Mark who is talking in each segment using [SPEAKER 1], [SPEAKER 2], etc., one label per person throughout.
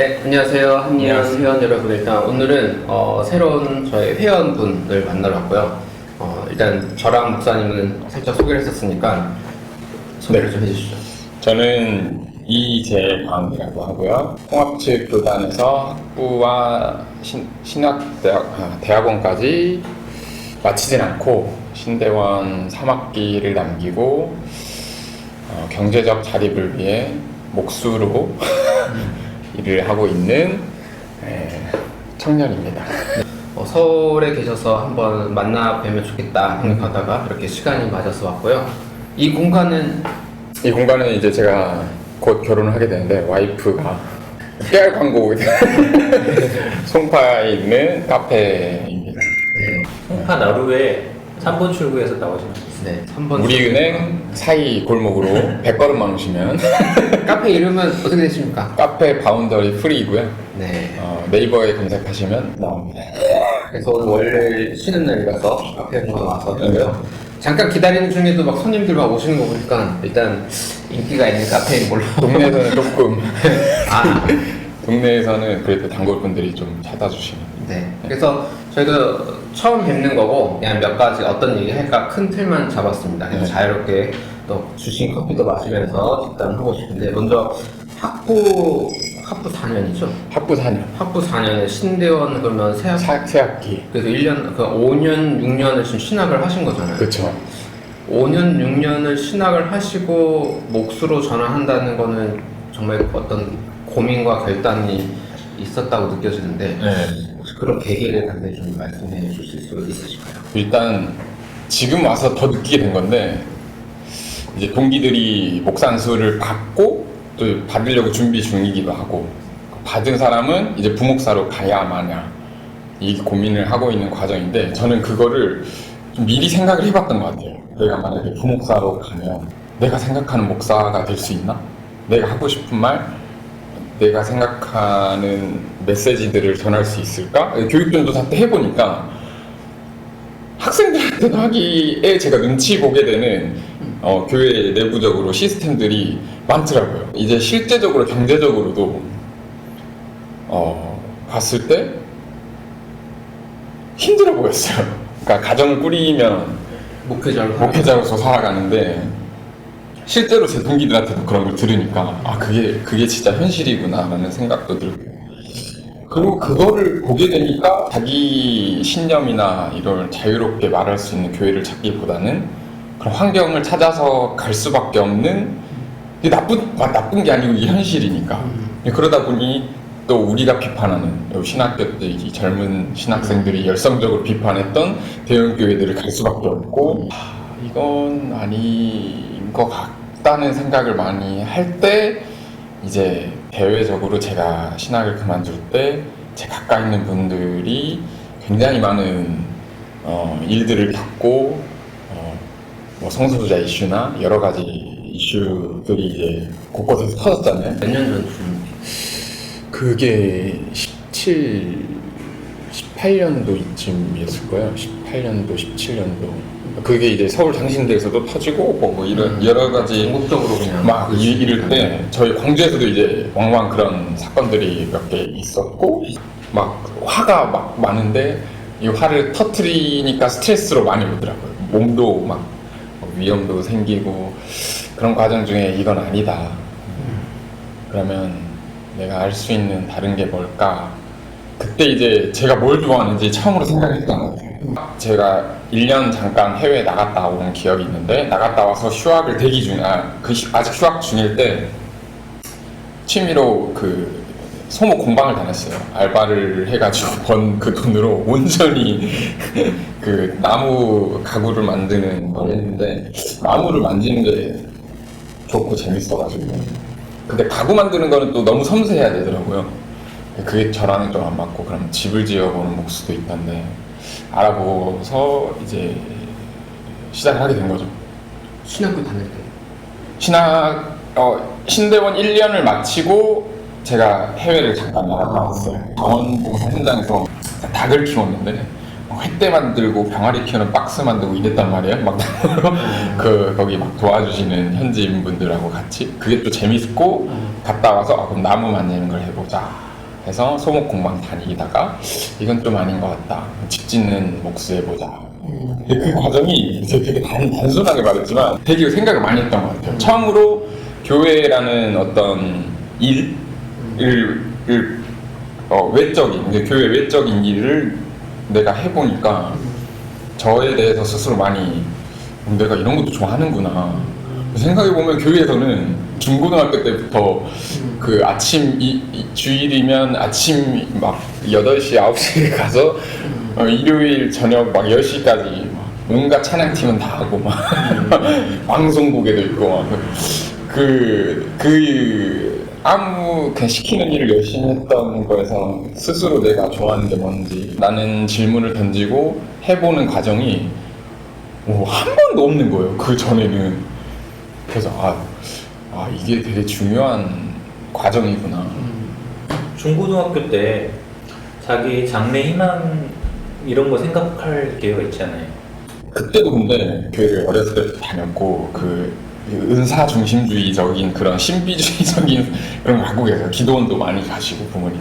[SPEAKER 1] 네, 안녕하세요. 한예원
[SPEAKER 2] 안녕하세요.
[SPEAKER 1] 회원 여러분. 일단 오늘은 새로운 저희 회원분을 만나러 왔고요. 일단 저랑 목사님은 살짝 소개를 했었으니까 소개를 좀 해주시죠.
[SPEAKER 2] 저는 이재광이라고 하고요. 통합체육교단에서 학부와 대학원까지 마치진 않고 신대원 3학기를 남기고 경제적 자립을 위해 목수로 일을 하고 있는 청년입니다.
[SPEAKER 1] 서울에 계셔서 한번 만나 뵈면 좋겠다 생각하다가 이렇게 시간이 맞아서 왔고요. 이 공간은
[SPEAKER 2] 이제 제가 곧 결혼을 하게 되는데 와이프가 깨알 광고 송파에 있는 카페입니다.
[SPEAKER 3] 송파 나루에 3번 출구에서 나오시면
[SPEAKER 1] 네, 3번
[SPEAKER 2] 우리은행 사이 골목으로 100걸음만 오시면
[SPEAKER 1] 카페 이름은 어떻게 되십니까?
[SPEAKER 2] 카페 바운더리 프리이고요.
[SPEAKER 1] 네.
[SPEAKER 2] 네이버에 검색하시면 나옵니다.
[SPEAKER 1] 그래서 오늘 원래 쉬는 날이라서 카페 한번 왔었고요. 잠깐 기다리는 중에도 막 손님들 막 오시는 거 보니까 일단 인기가 있는 카페인 걸로.
[SPEAKER 2] 동네에서는 조금
[SPEAKER 1] 아,
[SPEAKER 2] 동네에서는 그래도 단골분들이 좀 찾아주시는.
[SPEAKER 1] 네. 그래서 저희도 처음 뵙는 거고 그냥 몇 가지 어떤 얘기 할까 큰 틀만 잡았습니다. 그래서
[SPEAKER 2] 네.
[SPEAKER 1] 자유롭게 또 주신 커피도 마시면서 뒷담하고 싶은데 먼저 학부 4년이죠?
[SPEAKER 2] 학부 4년,
[SPEAKER 1] 학부 4년에 신대원 그러면
[SPEAKER 2] 새학기.
[SPEAKER 1] 그래서 1년, 그 5년, 6년을 지금 신학을 하신 거잖아요.
[SPEAKER 2] 그렇죠.
[SPEAKER 1] 5년, 6년을 신학을 하시고 몫으로 전환한다는 거는 정말 어떤 고민과 결단이 있었다고 느껴지는데 혹시 그런 계기를 간단히 좀 말씀해 주실 수 있으실까요?
[SPEAKER 2] 일단 지금 와서 더 느끼게 된 건데 이제 동기들이 목산수를 받고 또 받으려고 준비 중이기도 하고 받은 사람은 이제 부목사로 가야 마냐 이 고민을 하고 있는 과정인데 저는 그거를 좀 미리 생각을 해봤던 것 같아요. 내가 만약에 부목사로 가면 내가 생각하는 목사가 될 수 있나? 내가 하고 싶은 말, 내가 생각하는 메시지들을 전할 수 있을까? 교육전도사 때 해보니까 학생들한테도 하기에 제가 눈치 보게 되는 교회 내부적으로 시스템들이 많더라고요. 이제 실제적으로 경제적으로도 봤을 때 힘들어 보였어요. 그러니까 가정을 꾸리면 목회자로서 살아가는데 실제로 제 동기들한테도 그런 걸 들으니까 그게 진짜 현실이구나라는 생각도 들고요. 그리고 그거를 보게 되니까 자기 신념이나 이걸 자유롭게 말할 수 있는 교회를 찾기보다는 그런 환경을 찾아서 갈 수밖에 없는 이게 나쁜 게 아니고 이게 현실이니까 그러다 보니 또 우리가 비판하는 신학교 때 이 젊은 신학생들이 열성적으로 비판했던 대형교회들을 갈 수밖에 없고 이건 아닌 것 같다는 생각을 많이 할 때 이제 대외적으로 제가 신학을 그만둘 때 제 가까이 있는 분들이 굉장히 많은 일들을 겪고 뭐 성소수자 이슈나 여러 가지 이슈들이 이제 곳곳에서 터졌잖아요.
[SPEAKER 1] 몇 년 전쯤?
[SPEAKER 2] 그게 18년도쯤이었을 거예요. 18년도, 17년도. 그게 이제 서울 장신대에서도 터지고 뭐 이런 여러 가지
[SPEAKER 1] 전국적으로 그냥
[SPEAKER 2] 막 이럴 때 저희 광주에서도 이제 왕왕 그런 사건들이 몇 개 있었고 막 화가 막 많은데 이 화를 터트리니까 스트레스로 많이 오더라고요. 몸도 막 위험도 생기고 그런 과정 중에 이건 아니다. 그러면 내가 알 수 있는 다른 게 뭘까? 그때 이제 제가 뭘 좋아하는지 처음으로 생각했던 것 같아요. 제가 1년 잠깐 해외에 나갔다 온 기억이 있는데 나갔다 와서 휴학을 대기 중, 아직 휴학 중일 때 취미로 그 소목 공방을 다녔어요. 알바를 해가지고 번 그 돈으로 온전히 그 나무 가구를 만드는 걸 했는데 나무를 만지는 게 좋고 재밌어가지고 근데 가구 만드는 거는 또 너무 섬세해야 되더라고요. 그게 저랑은 좀 안 맞고 그럼 집을 지어보는 목수도 있던데 알아보고서 이제 시작을 하게 된 거죠.
[SPEAKER 1] 신학교 다닐 때.
[SPEAKER 2] 신대원 1년을 마치고 제가 해외를 잠깐 나갔다 왔어요. 자원봉사 현장에서 닭을 키웠는데 횟대 만들고 병아리 키우는 박스 만들고 이랬단 말이에요. 막 거기 막 도와주시는 현지인 분들하고 같이 그게 또 재밌고 갔다 와서 그럼 나무 만드는 걸 해보자 해서 소목 공방 다니다가 이건 좀 아닌 것 같다. 집 짓는 목수 해보자. 근데 그 과정이 되게 단순하게 말했지만 되게 생각을 많이 했던 것 같아요. 처음으로 교회라는 어떤 외적인, 이제 교회 외적인 일을 내가 해보니까 저에 대해서 스스로 많이 내가 이런 것도 좋아하는구나. 생각해보면 교회에서는 중고등학교 때부터 그 아침 주일이면 아침 막 8시, 9시에 가서 일요일 저녁 막 10시까지 온갖 찬양팀은 다 하고 막 방송국에도 있고 막 아무 그냥 시키는 일을 열심히 했던 거에서 스스로 내가 좋아하는 게 뭔지 라는 질문을 던지고 해보는 과정이 한 번도 없는 거예요. 그 전에는. 그래서 이게 되게 중요한 과정이구나.
[SPEAKER 3] 중고등학교 때 자기 장래 희망 이런 거 생각할 기회가 있잖아요.
[SPEAKER 2] 그때도 근데 교회를 어렸을 때부터 다녔고 그 은사 중심주의적인 그런 신비주의적인 그런 걸 갖고 계세요. 기도원도 많이 가시고 부모님.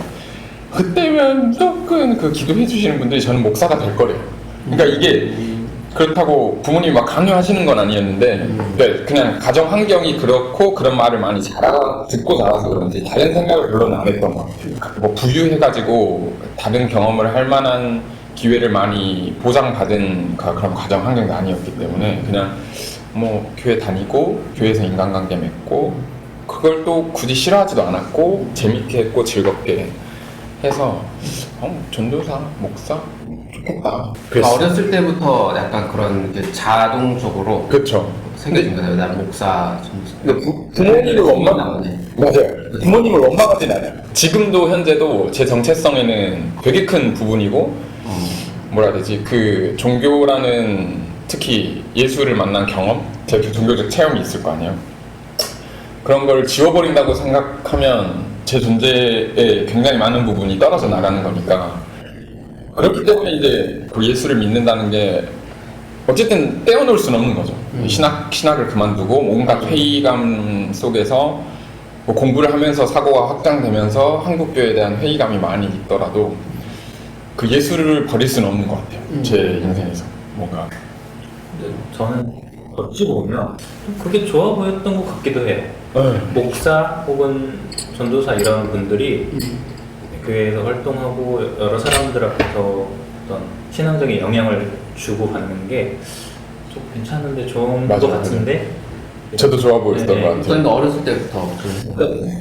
[SPEAKER 2] 그때면 무조건 그 기도해 주시는 분들이 저는 목사가 될 거래요. 그러니까 이게 그렇다고 부모님이 막 강요하시는 건 아니었는데 그냥 가정 환경이 그렇고 그런 말을 많이 듣고 자라서 그런지 다른 생각을 별로는 안 했던 것 같아요. 뭐 부유해가지고 다른 경험을 할 만한 기회를 많이 보장받은 그런 가정 환경도 아니었기 때문에 그냥 뭐 교회 다니고 교회에서 인간관계 맺고 그걸 또 굳이 싫어하지도 않았고 재밌게 했고 즐겁게 해서 전도사, 목사 좋겠다.
[SPEAKER 1] 어렸을 때부터 약간 그런 게 자동적으로
[SPEAKER 2] 그렇죠.
[SPEAKER 1] 생겨진 거예요. 난 목사.
[SPEAKER 2] 근데 부모님을 맞아요. 부모님을 원망하진 않아요. 지금도 현재도 제 정체성에는 되게 큰 부분이고 뭐라 해야 되지? 그 종교라는 특히 예수를 만난 경험, 제 종교적 체험이 있을 거 아니에요. 그런 걸 지워버린다고 생각하면 제 존재에 굉장히 많은 부분이 떨어져 나가는 거니까 그렇기 때문에 이제 그 예수를 믿는다는 게 어쨌든 떼어놓을 수는 없는 거죠. 신학을 그만두고 온갖 회의감 속에서 뭐 공부를 하면서 사고가 확장되면서 한국교회에 대한 회의감이 많이 있더라도 그 예수를 버릴 수는 없는 것 같아요. 제 인생에서 뭔가.
[SPEAKER 3] 근데 저는 어찌 보면 그게 좋아 보였던 것 같기도 해요. 목사 혹은 전도사 이런 분들이 교회에서 활동하고 여러 사람들 앞에서 어떤 신앙적인 영향을 주고 받는 게 좀 괜찮은데 좋은
[SPEAKER 2] 맞아,
[SPEAKER 3] 것 같은데
[SPEAKER 2] 저도 좋아 보였던 것 같아요.
[SPEAKER 1] 그런데 어렸을 때부터
[SPEAKER 3] 그러니까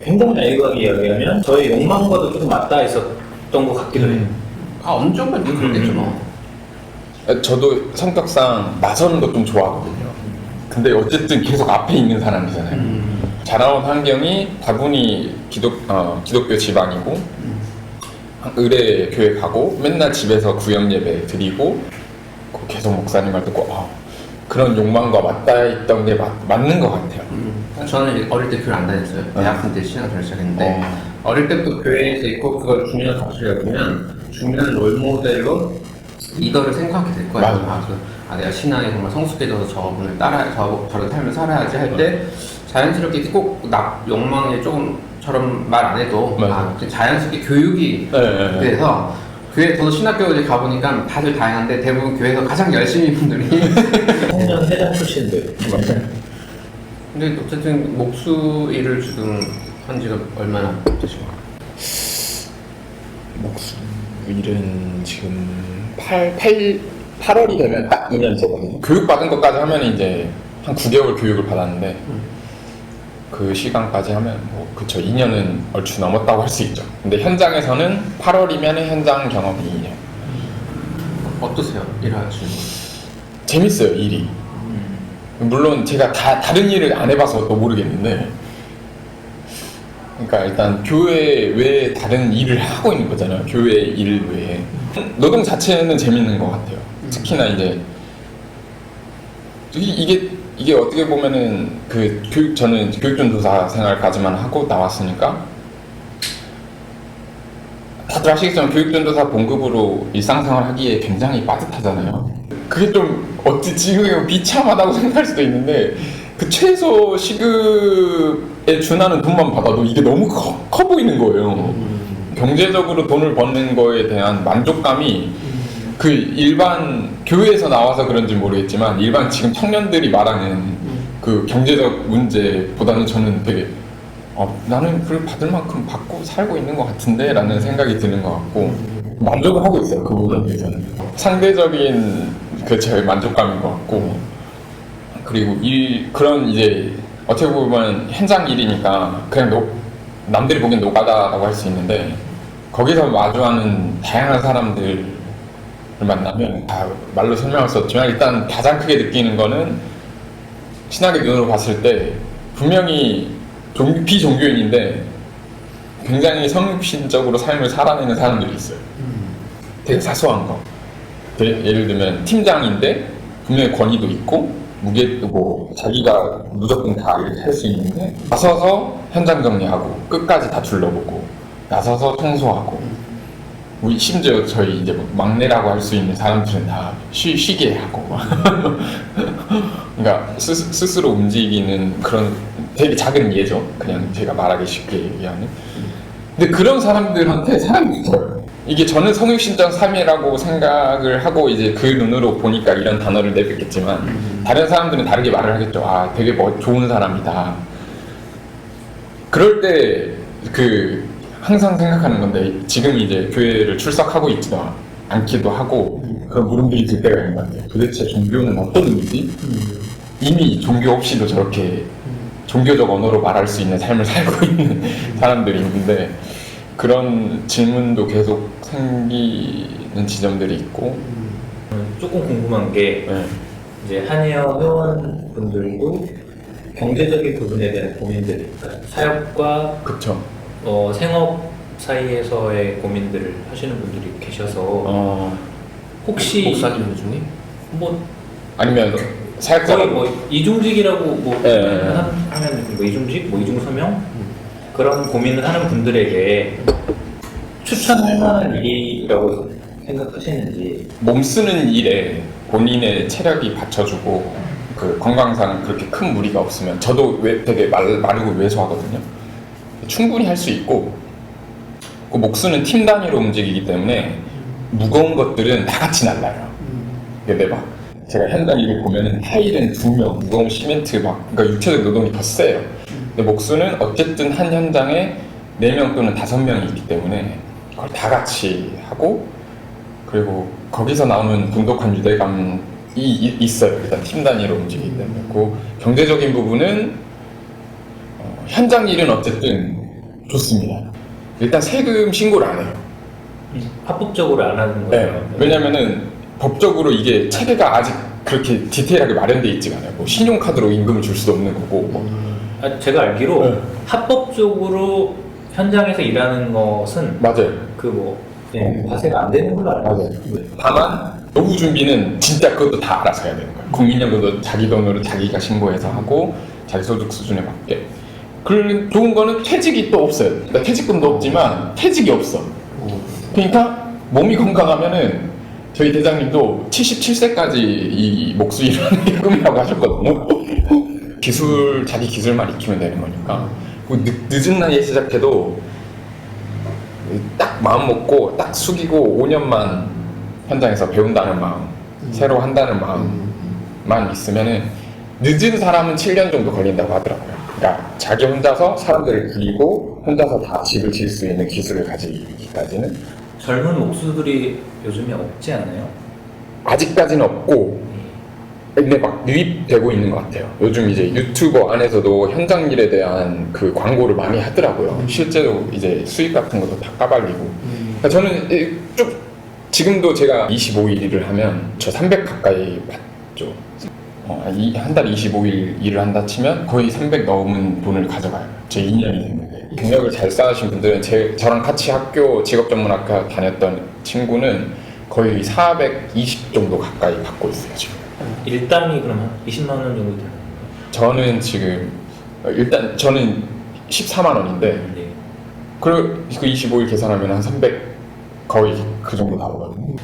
[SPEAKER 3] 굉장히 나이가게 이야기하면 저의 욕망과도 조금 맞닿아 있었던 것 같기도 해요.
[SPEAKER 1] 어느 정도는 그렇겠죠 뭐.
[SPEAKER 2] 저도 성격상 나서는 거 좀 좋아하거든요. 근데 어쨌든 계속 앞에 있는 사람이잖아요. 자라온 환경이 다분히 기독교 집안이고 의뢰 교회 가고 맨날 집에서 구역 예배 드리고 계속 목사님 말 듣고 그런 욕망과 맞닿아 있던 게 맞는 것 같아요.
[SPEAKER 1] 저는 어릴 때 교회 안 다녔어요. 대학생 때 신앙생활 시작했는데 어릴 때부터 교회에서 있고 그걸 중요한 가치를 보면 중요한 롤모델로 리더를 생각하게 될 거예요. 내가 신앙에 정말 성숙해져서 저분을 저런 삶을 살아야지 할 때 자연스럽게 꼭 욕망에 조금처럼 말 안 해도 자연스럽게 교육이 돼서 교회 저도 신학교에 가보니까 다들 다양한데 대부분 교회에서 가장 열심히 분들이
[SPEAKER 3] 청년 회장 출신들.
[SPEAKER 1] 근데 어쨌든 목수 일을 지금 한 지가 얼마나 되시고?
[SPEAKER 2] 목수 일은 지금 8월이 되면 딱 2년째거든요. 교육받은 것까지 하면 이제 한 9개월 교육을 받았는데 그 시간까지 하면 뭐 그쵸 2년은 얼추 넘었다고 할 수 있죠. 근데 현장에서는 8월이면 현장 경험이 2년.
[SPEAKER 1] 어떠세요? 일하시는 거?
[SPEAKER 2] 재밌어요 일이. 물론 제가 다른 일을 안 해봐서 또 모르겠는데 그러니까 일단 교회 외에 다른 일을 하고 있는 거잖아요. 교회 일 외에 노동 자체는 재밌는 것 같아요. 특히나 이제 이게 어떻게 보면은 저는 교육전도사 생활까지만 하고 나왔으니까 다들 아시겠지만 교육전도사 본급으로 일상생활 하기에 굉장히 빠듯하잖아요. 그게 좀 지금 비참하다고 생각할 수도 있는데 그 최소 시급에 준하는 돈만 받아도 이게 너무 커 보이는 거예요. 경제적으로 돈을 버는 거에 대한 만족감이 그 일반 교회에서 나와서 그런지 모르겠지만 일반 지금 청년들이 말하는 그 경제적 문제보다는 저는 되게 나는 그걸 받을 만큼 받고 살고 있는 것 같은데 라는 생각이 드는 것 같고 만족을 하고 있어요. 그 부분에 대해서는 상대적인 그 제 만족감인 것 같고 그리고 그런 이제 어떻게 보면 현장 일이니까 그냥 남들이 보기엔 노가다라고 할 수 있는데 거기서 마주하는 다양한 사람들을 만나면 말로 설명할 수 없지만 일단 가장 크게 느끼는 거는 신학의 눈으로 봤을 때 분명히 비종교인인데 굉장히 성육신적으로 삶을 살아내는 사람들이 있어요. 되게 사소한 거. 예를 들면 팀장인데 분명히 권위도 있고 무게도 뭐 자기가 무조건 다 이렇게 할 수 있는데 나서서 현장 정리하고 끝까지 다 둘러보고 나서서 청소하고 우리 심지어 저희 이제 막내라고 할 수 있는 사람들은 다 쉬게 하고 그러니까 스스로 움직이는 그런 되게 작은 예죠. 그냥 제가 말하기 쉽게 얘기하는. 근데 그런 사람들한테 사람이 있어요. 이게 저는 성육신적 삶이라고 생각을 하고 이제 그 눈으로 보니까 이런 단어를 내뱉겠지만 다른 사람들은 다르게 말을 하겠죠. 되게 좋은 사람이다. 그럴 때 항상 생각하는 건데 지금 이제 교회를 출석하고 있지도 않기도 하고 그런 물음들이 들 때가 있는 것 같아요. 도대체 종교는 어떤 의미지? 이미 종교 없이도 저렇게 종교적 언어로 말할 수 있는 삶을 살고 있는 사람들이 있는데 그런 질문도 계속 생기는 지점들이 있고
[SPEAKER 3] 조금 궁금한 게 이제 한의원 회원분들도 경제적인 부분에 대한 고민들, 그러니까 사역과
[SPEAKER 2] 그쵸.
[SPEAKER 3] 생업 사이에서의 고민들을 하시는 분들이 계셔서 혹시
[SPEAKER 1] 목사님들 중에?
[SPEAKER 2] 아니면 사역자
[SPEAKER 3] 거의 이중직이라고 하면 이중직, 이중서명 그런 고민을 하는 분들에게 추천할 만한 일이라고 생각하시는지.
[SPEAKER 2] 몸 쓰는 일에 본인의 체력이 받쳐주고 그 건강상 그렇게 큰 무리가 없으면 저도 되게 마르고 왜소하거든요. 충분히 할 수 있고 그 목수는 팀 단위로 움직이기 때문에 무거운 것들은 다 같이 날라요. 근데 제가 현장 일을 보면은 타일은 2명, 무거운 시멘트 그러니까 육체적 노동이 더 세요. 근데 목수는 어쨌든 한 현장에 4명 또는 5명이 있기 때문에 그걸 다 같이 하고 그리고 거기서 나오는 돈독한 유대감이 있어요. 일단 팀 단위로 움직이기 때문에. 그 경제적인 부분은 현장 일은 어쨌든 좋습니다. 일단 세금 신고를 안 해요.
[SPEAKER 3] 합법적으로 안 하는 거예요.
[SPEAKER 2] 네. 왜냐면은 법적으로 이게 체계가 아직 그렇게 디테일하게 마련되어 있지가 않아요. 신용카드로 임금을 줄 수도 없는 거고.
[SPEAKER 3] 제가 알기로 합법적으로 현장에서 일하는 것은
[SPEAKER 2] 맞아요.
[SPEAKER 3] 과세가 안 되는 걸로 알고
[SPEAKER 2] 맞아요. 다만 노후 준비는 진짜 그것도 다 알아서 해야 되는 거예요. 국민연금도 자기 돈으로 자기가 신고해서 하고 자기 소득 수준에 맞게. 좋은 거는 퇴직이 또 없어요. 그러니까 퇴직금도 없지만 퇴직이 없어. 그러니까 몸이 건강하면은 저희 대장님도 77세까지 이 목수 일하는 게 꿈이라고 하셨거든요. 자기 기술만 익히면 되는 거니까. 늦은 나이에 시작해도 딱 마음 먹고 딱 숙이고 5년만 현장에서 배운다는 마음, 새로 한다는 마음만 있으면은 늦은 사람은 7년 정도 걸린다고 하더라고요. 그러니까 자기 혼자서 사람들을 그리고 혼자서 다 집을 지을 수 있는 기술을 가지기까지는.
[SPEAKER 3] 젊은 목수들이 요즘에 없지 않나요?
[SPEAKER 2] 아직까지는 없고 근데 유입되고 있는 것 같아요. 요즘 이제 유튜버 안에서도 현장 일에 대한 그 광고를 많이 하더라고요. 실제로 이제 수익 같은 것도 다 까발리고. 그러니까 저는 지금도 제가 25일 일을 하면 저 300 가까이 받죠. 한 달에 25일 일을 한다 치면 거의 300 넘은 돈을 가져가요. 제 2년이 됐는데. 경력을 잘 쌓으신 분들은 저랑 같이 직업전문학과 다녔던 친구는 거의 420 정도 가까이 받고 있어요, 지금.
[SPEAKER 3] 일당이 그럼 한 20만 원 정도 되는 건가요?
[SPEAKER 2] 저는 지금 일단 저는 14만 원인데 그 25일 계산하면 한 300 거의 그 정도 나오거든요.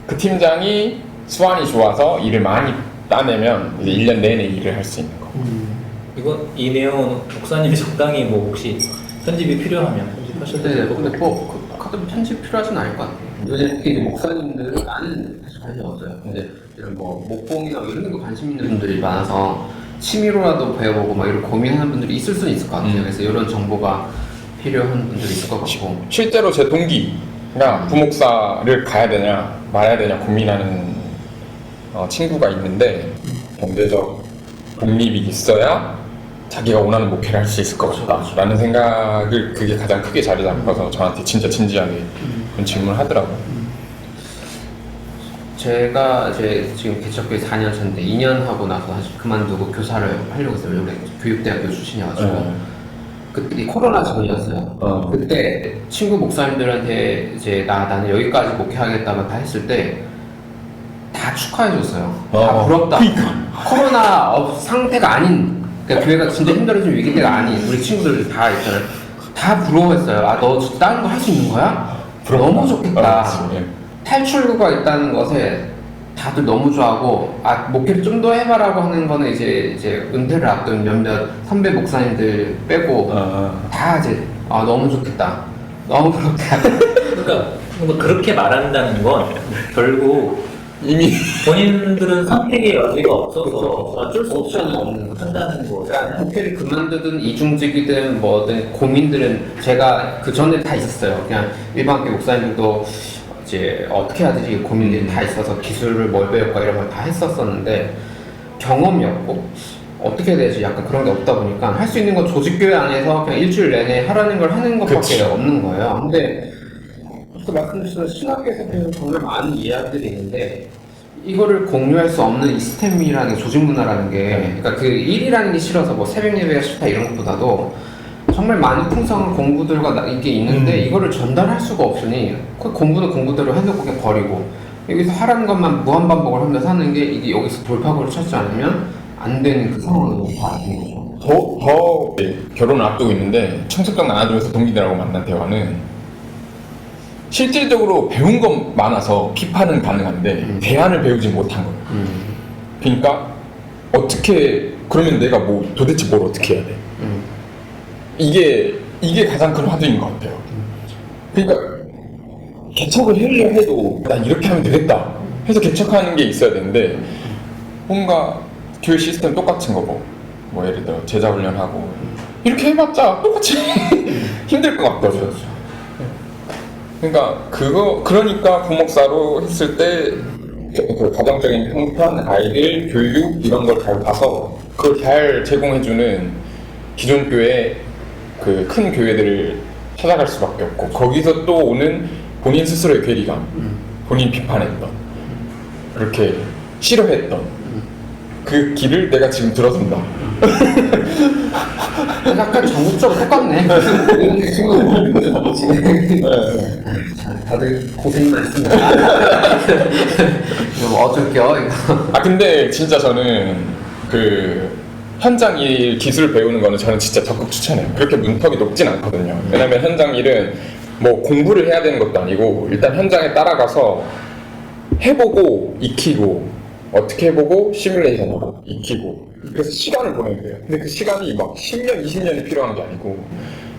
[SPEAKER 2] 그 팀장이 수완이 좋아서 일을 많이 따내면 이제 1년 내내 일을 할 수 있는 거.
[SPEAKER 3] 이 내용은 목사님이 적당히 혹시 편집이 필요하면 편집하실
[SPEAKER 1] 네, 근데 꼭 카드 편집 필요하진 않을 것 같아요. 왜냐면 특히 목사님들은 나는 사실 관심 없어요. 근데 이런 뭐 목봉이나 이런 거 관심 있는 분들이 많아서 취미로라도 배워보고 막 이런 고민하는 분들이 있을 수는 있을 것 같아요. 그래서 이런 정보가 필요한 분들이 있을 것 같고.
[SPEAKER 2] 실제로 제 동기가 부목사를 가야 되냐 말아야 되냐 고민하는 친구가 있는데 경제적 독립이 있어야 자기가 원하는 목표를 할 수 있을 것 같다라는 생각을 그게 가장 크게 자리 잡아서 저한테 진짜 진지하게 그런 질문을 하더라고요.
[SPEAKER 1] 제가 이제 지금 개척교회 4년 차인데 2년 하고 나서 사실 그만두고 교사를 하려고 했어요. 원래 교육대학교 출신이어가지고 그때 코로나 전이었어요. 그때 친구 목사님들한테 이제 나는 여기까지 목회하겠다고 다 했을 때 다 축하해줬어요. 다 부럽다. 코로나 상태가 아닌, 그러니까 교회가 진짜 힘들어지는 위기 때가 아닌 우리 친구들 다 있잖아요. 다 부러워했어요. 아, 너 다른 거 할 수 있는 거야? 너무 좋겠다. 탈출구가 있다는 것에 다들 너무 좋아하고, 아, 목회를 좀 더 해봐라고 하는 거는 이제 은퇴를 앞둔 몇몇 선배 목사님들 빼고 다 이제 너무 좋겠다. 너무 부럽다.
[SPEAKER 3] 그러니까 뭔가 그렇게 말한다는 건 결국
[SPEAKER 2] 이미
[SPEAKER 3] 본인들은 선택의 여지가 없어서 어쩔 수 없이
[SPEAKER 1] 없는 거죠.
[SPEAKER 3] 한다는 거.
[SPEAKER 1] 그러니까 목회를 그만두든 이중직이든 뭐든 고민들은 제가 그 전에 다 있었어요. 그냥 일반교 목사님들도 이제 어떻게 해야 되지 고민들이 다 있어서 기술을 뭘 배울까 이런 걸 다 했었었는데 경험이 없고 어떻게 해야 되지 약간 그런 게 없다 보니까 할 수 있는 건 조직교회 안에서 그냥 일주일 내내 하라는 걸 하는 것밖에
[SPEAKER 2] 그치.
[SPEAKER 1] 없는 거예요. 근데 아까 말씀드렸던 신학교에서 배우는 정말 많은 이야기들이 있는데 이거를 공유할 수 없는 이 스템이라는 게 조직 문화라는 게 그러니까 그 일이라는 게 싫어서 뭐 새벽 예배가 싫다 이런 것보다도 정말 많은 풍성한 공부들과 이게 있는데 이거를 전달할 수가 없으니 그 공부는 공부대로 해놓고 그냥 버리고 여기서 하라는 것만 무한반복을 하면서 하는 게 이게 여기서 돌파구를 찾지 않으면 안 되는 그 상황으로 가는 거죠.
[SPEAKER 2] 결혼을 앞두고 있는데 청첩장 나눠주면서 동기들하고 만난 대화는 실질적으로 배운 건 많아서 비판은 가능한데 대안을 배우지 못한 거예요. 그러니까 어떻게 그러면 내가 뭐 도대체 뭘 어떻게 해야 돼? 이게 가장 큰 화두인 것 같아요. 그러니까 개척을 하려 해도 난 이렇게 하면 되겠다 해서 개척하는 게 있어야 되는데 뭔가 교육 시스템 똑같은 거고 뭐 예를 들어 제자 훈련하고 이렇게 해봤자 똑같이 힘들 것 같거든요. 그러니까 그러니까 부목사로 했을 때 그 가정적인 형편, 아이들, 교육 이런 걸 잘 봐서 그걸 잘 제공해주는 기존 교회 그 큰 교회들을 찾아갈 수밖에 없고 거기서 또 오는 본인 스스로의 괴리감, 본인 비판했던 그렇게 싫어했던 그 길을 내가 지금 들어선다.
[SPEAKER 1] 약간 전국적으로 똑같네. 다들 고생이 많습니다. 이거 뭐 어쩔게요, 이거.
[SPEAKER 2] 근데 진짜 저는 그 현장 일 기술 배우는 거는 저는 진짜 적극 추천해요. 그렇게 문턱이 높진 않거든요. 왜냐면 현장 일은 뭐 공부를 해야 되는 것도 아니고 일단 현장에 따라가서 해보고 익히고 어떻게 해보고 시뮬레이션하고 익히고 그래서 시간을 보내면 돼요. 근데 그 시간이 막 10년, 20년이 필요한 게 아니고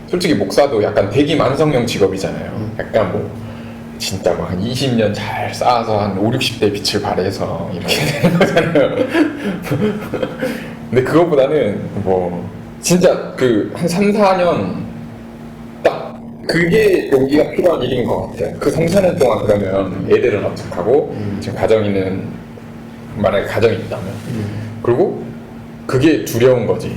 [SPEAKER 2] 솔직히 목사도 약간 대기만성형 직업이잖아요. 약간 뭐 진짜 막 한 20년 잘 쌓아서 한 5, 60대 빛을 발해서 이렇게 되는 거잖아요. 근데 그것보다는 뭐 진짜 그 한 3, 4년 딱 그게 용기가 필요한 일인 것 같아요. 그 3, 4년 동안 그러면 애들은 어떻게 하고 지금 가정이는 만약에 가정이 있다면 그리고 그게 두려운 거지.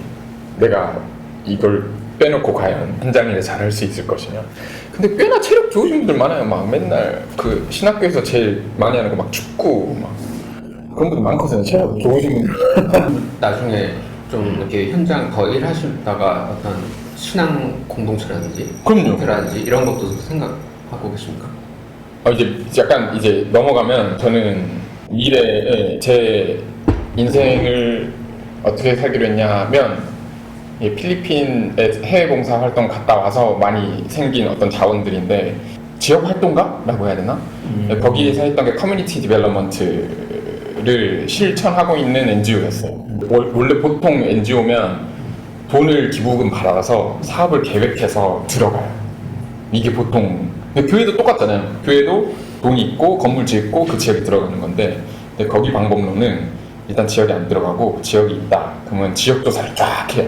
[SPEAKER 2] 내가 이걸 빼놓고 과연 현장 일을 잘할 수 있을 것이냐. 근데 꽤나 체력 좋으신 분들 많아요. 막 맨날 그 신학교에서 제일 많이 하는 거 막 축구 막 그런 분들 많거든요. 체력 좋으신 분들.
[SPEAKER 1] 나중에 좀 이렇게 현장 더 일하시다가 어떤 신앙 공동체라든지
[SPEAKER 2] 그럼요.
[SPEAKER 1] 라든지 이런 것도 생각하고 계십니까?
[SPEAKER 2] 이제 약간 이제 넘어가면 저는 미래에 제 인생을 어떻게 살기로 했냐면 이 필리핀에 해외 봉사 활동 갔다 와서 많이 생긴 어떤 자원들인데 지역 활동가라고 해야 되나? 거기에서 했던 게 커뮤니티 디벨롭먼트를 실천하고 있는 NGO였어요. 원래 보통 NGO면 돈을 기부금 받아서 사업을 계획해서 들어가요. 이게 보통 근데 교회도 똑같잖아요. 교회도 돈이 있고 건물 짓고 그 지역에 들어가는 건데 근데 거기 방법론은 일단 지역에 안 들어가고 지역이 있다. 그러면 지역 조사를 쫙 해요.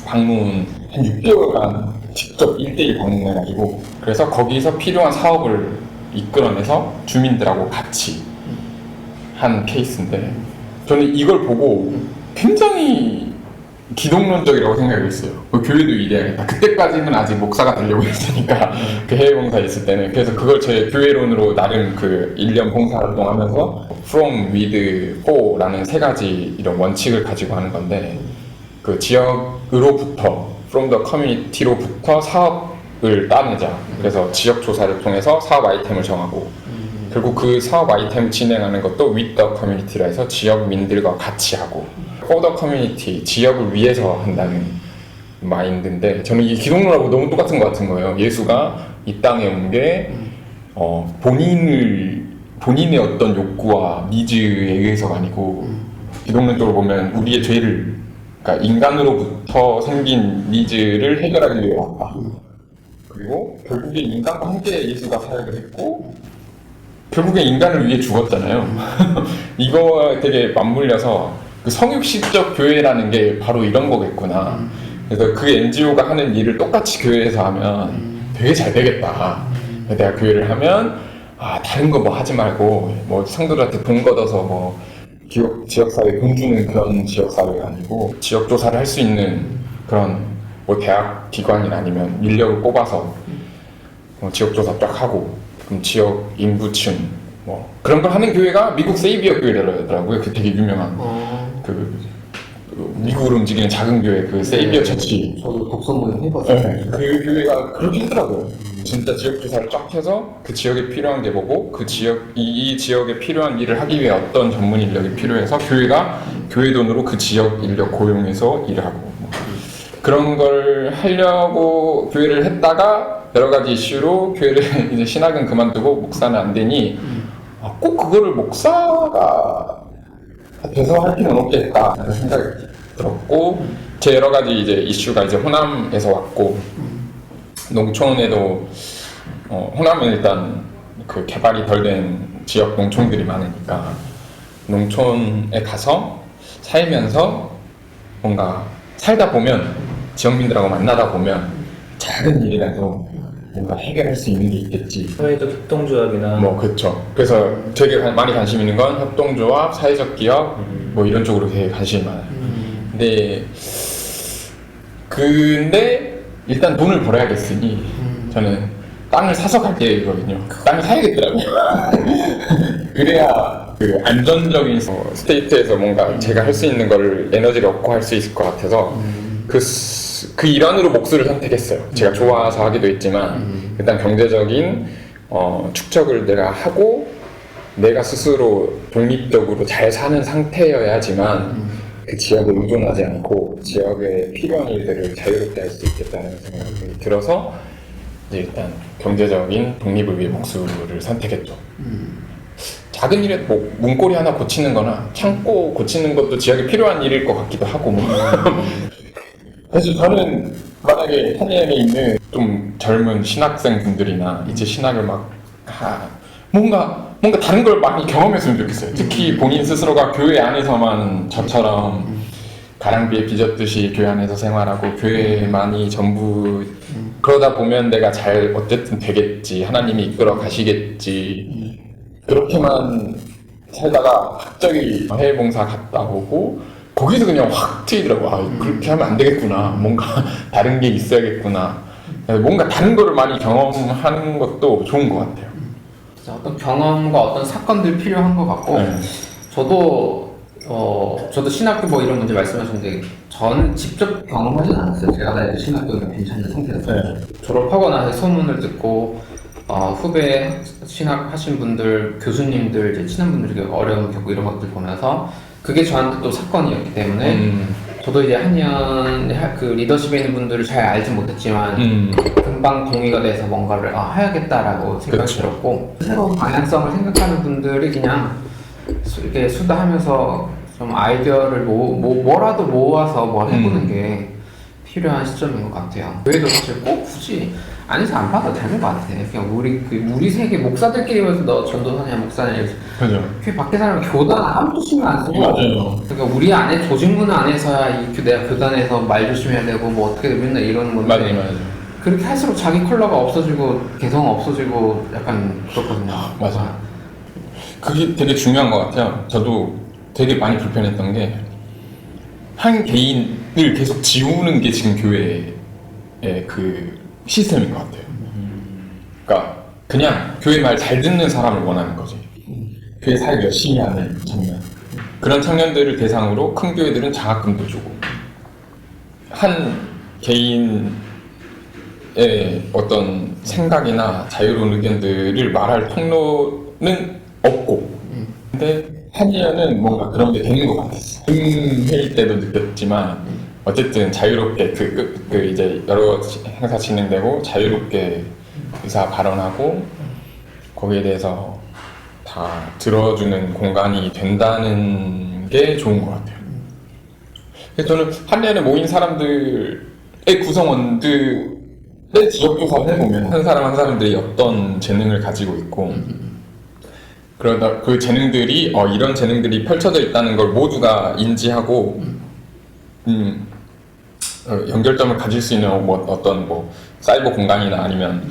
[SPEAKER 2] 방문 한 6개월간 직접 1대1 방문해가지고 그래서 거기서 필요한 사업을 이끌어내서 주민들하고 같이 한 케이스인데 저는 이걸 보고 굉장히 기독론적이라고 생각했어요. 교회도 이래야겠다. 그때까지는 아직 목사가 되려고 했으니까 그 해외 봉사에 있을 때는 그래서 그걸 제 교회론으로 나름 그 1년 봉사활동하면서 From, With, For라는 세 가지 이런 원칙을 가지고 하는 건데 그 지역으로부터 From the Community로부터 사업을 따내자. 그래서 지역 조사를 통해서 사업 아이템을 정하고 결국 그 사업 아이템을 진행하는 것도 With the Community라 해서 지역민들과 같이 하고 For the Community, 지역을 위해서 한다는 마인드인데 저는 이 기독론하고 너무 똑같은 것 같은 거예요. 예수가 이 땅에 온 게 본인의 어떤 욕구와 니즈에 의해서가 아니고 기독론적으로 보면 우리의 죄를 그러니까 인간으로부터 생긴 니즈를 해결하기 위해 왔다. 그리고 결국에 인간과 함께 예수가 사역을 했고 결국에 인간을 위해 죽었잖아요. 이거와 되게 맞물려서 그 성육시적 교회라는 게 바로 이런 거겠구나. 그래서 그 NGO가 하는 일을 똑같이 교회에서 하면 되게 잘 되겠다. 내가 교회를 하면 다른 거 뭐 하지 말고 뭐 성도들한테 돈 걷어서 뭐 지역사회 돈 주는 그런 지역사회가 아니고 지역 조사를 할 수 있는 그런 뭐 대학 기관이나 아니면 인력을 뽑아서 지역 조사 쫙 하고 그럼 지역 인구층 뭐 그런 걸 하는 교회가 미국 세이비어 교회라더라고요. 그 되게 유명한 그 미국을 움직이는 작은 교회 그 세이비어 처치.
[SPEAKER 1] 저도 독서 모임 해봤어요.
[SPEAKER 2] 네, 그 교회가 그렇게 했더라고요. 진짜 지역 조사를 쫙 해서 그 지역에 필요한 게 뭐고 그 지역 이 지역에 필요한 일을 하기 위해 어떤 전문 인력이 필요해서 교회가 교회 돈으로 그 지역 인력 고용해서 일을 하고 뭐. 그런 걸 하려고 교회를 했다가 여러 가지 이슈로 교회를 이제 신학은 그만두고 목사는 안 되니 꼭 그거를 목사가 돼서 할 필요는 없겠다 라는 생각이 들었고 제 여러 가지 이제 이슈가 이제 호남에서 왔고 농촌에도 호남은 일단 그 개발이 덜 된 지역 농촌들이 많으니까 농촌에 가서 살면서 뭔가 살다 보면 지역민들하고 만나다 보면 작은 일이라도 뭔가 해결할 수 있는 게 있겠지.
[SPEAKER 3] 사회적 협동조합이나
[SPEAKER 2] 뭐 그렇죠. 그래서 되게 많이 관심 있는 건 협동조합, 사회적 기업 뭐 이런 쪽으로 되게 관심이 많아요. 근데 일단 돈을 벌어야겠으니 저는 땅을 사서 갈 계획이거든요. 땅을 사야겠더라고요. 그래야 그 안전적인 스테이트에서 뭔가 제가 할 수 있는 거를 에너지를 얻고 할 수 있을 것 같아서 그 일환으로 목수를 선택했어요. 제가 좋아서 하기도 했지만 일단 경제적인 축적을 내가 하고 내가 스스로 독립적으로 잘 사는 상태여야지만 그 지역에 의존하지 않고 지역에 필요한 일들을 자유롭게 할 수 있겠다는 생각이 들어서 이제 일단 경제적인 독립을 위해 목수를 선택했죠. 작은 일에 뭐 문고리 하나 고치는 거나 창고 고치는 것도 지역에 필요한 일일 것 같기도 하고 뭐. 그래서 저는 만약에 한예에 있는 좀 젊은 신학생 분들이나 이제 신학을 뭔가 다른 걸 많이 경험했으면 좋겠어요. 특히 본인 스스로가 교회 안에서만 저처럼 가랑비에 빚었듯이 교회 안에서 생활하고 교회만이 전부 그러다 보면 내가 잘 어쨌든 되겠지, 하나님이 이끌어 가시겠지 그렇게만 살다가 갑자기 해외 봉사 갔다 오고 거기서 그냥 확 트이더라고. 그렇게 하면 안 되겠구나. 뭔가 다른 게 있어야겠구나. 뭔가 다른 거를 많이 경험하는 것도 좋은 것 같아요.
[SPEAKER 1] 어떤 경험과 어떤 사건들 필요한 것 같고 저도 신학교 뭐 이런 문제 말씀하셨는데 저는 직접 경험하진 않았어요. 제가 다 신학교가 괜찮은 상태에서 졸업하고 나서 소문을 듣고 후배 신학하신 분들, 교수님들, 이제 친한 분들이 어려움을 겪고 이런 것들 보면서 그게 저한테 또 사건이었기 때문에 저도 이제 한년 그 리더십에 있는 분들을 잘 알지 못했지만 금방 동의가 돼서 뭔가를 해야겠다라고 생각이 들었고 새로운 방향성을 생각하는 분들이 그냥 이렇게 수다하면서 좀 아이디어를 뭐라도 모아서 뭘 해보는 게 필요한 시점인 것 같아요. 교회도 사실 꼭 굳이 안에서 안 봐도 되는 것 같아. 그냥 우리 세계 목사들끼리 모여서 너 전도사냐 목사냐 이래서
[SPEAKER 2] 그죠.
[SPEAKER 1] 그 밖에 사람 교단 아무도 신경 안 쓰고.
[SPEAKER 2] 맞아요.
[SPEAKER 1] 그러니까 우리 안에 조직문화 안에서야 내가 교단에서 말 조심해야 되고 뭐 어떻게 맨날 이러는 건데.
[SPEAKER 2] 맞아요.
[SPEAKER 1] 그렇게 할수록 자기 컬러가 없어지고 개성 없어지고 약간 그렇거든요.
[SPEAKER 2] 맞아. 그게 되게 중요한 것 같아요. 저도 되게 많이 불편했던 게 한 개인을 계속 지우는 게 지금 교회의 그 시스템인 것 같아요. 그러니까 그냥 교회 말 잘 듣는 사람을 원하는 거지. 교회 사역 열심히 하는 청년. 그런 청년들을 대상으로 큰 교회들은 장학금도 주고 한 개인의 어떤 생각이나 자유로운 의견들을 말할 통로는 없고 근데 한의원은 뭔가 그런 게 되는 것 같았어. 회의 때도 느꼈지만 어쨌든 자유롭게 이제 여러 행사 진행되고 자유롭게 의사 발언하고 거기에 대해서 다 들어주는 공간이 된다는 게 좋은 것 같아요. 그래서 저는 한의원에 모인 사람들의 구성원들의 지역조사를 해보면 한 사람 한 사람들이 어떤 재능을 가지고 있고 그러다 그 재능들이 이런 재능들이 펼쳐져 있다는 걸 모두가 인지하고 연결점을 가질 수 있는 뭐 어떤 뭐 사이버 공간이나 아니면